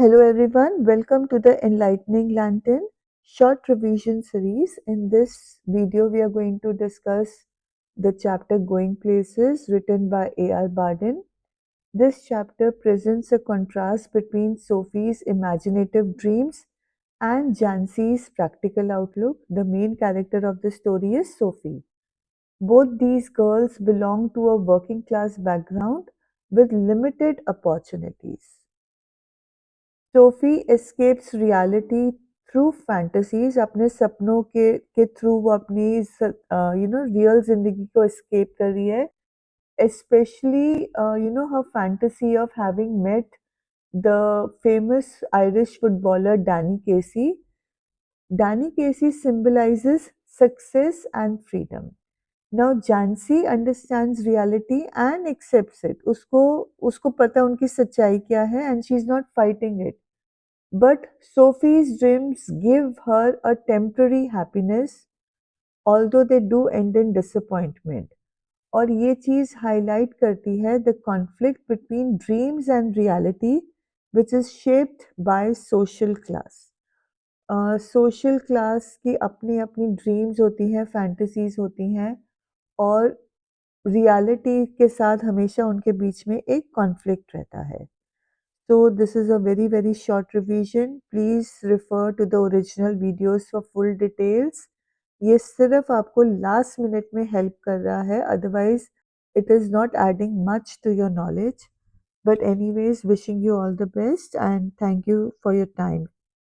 Hello everyone, welcome to the Enlightening Lantern short revision series. In this video, we are going to discuss the chapter Going Places written by A.R.Barton. This chapter presents a contrast between Sophie's imaginative dreams and Jansie's practical outlook. The main character of the story is Sophie. Both these girls belong to a working class background with limited opportunities. Sophie escapes reality through fantasies अपने सपनों के through वो अपनी real जिंदगी को escape कर रही है especially her fantasy of having met the famous Irish footballer Danny Casey symbolizes success and freedom. Now Jansi understands reality and accepts it. उसको उसको पता उनकी सच्चाई क्या है and she's not fighting it. But Sophie's dreams give her a temporary happiness, although they do end in disappointment. और ये चीज़ highlight करती है the conflict between dreams and reality which is shaped by social class social class की अपनी अपनी dreams होती हैं fantasies होती हैं और रियलिटी के साथ हमेशा उनके बीच में एक कॉन्फ्लिक्ट रहता है So this is a very short revision. Please refer to the original videos for full details. ये सिर्फ आपको last minute में help कर रहा है otherwise it is not adding much to your knowledge. But anyways, wishing you all the best and thank you for your time.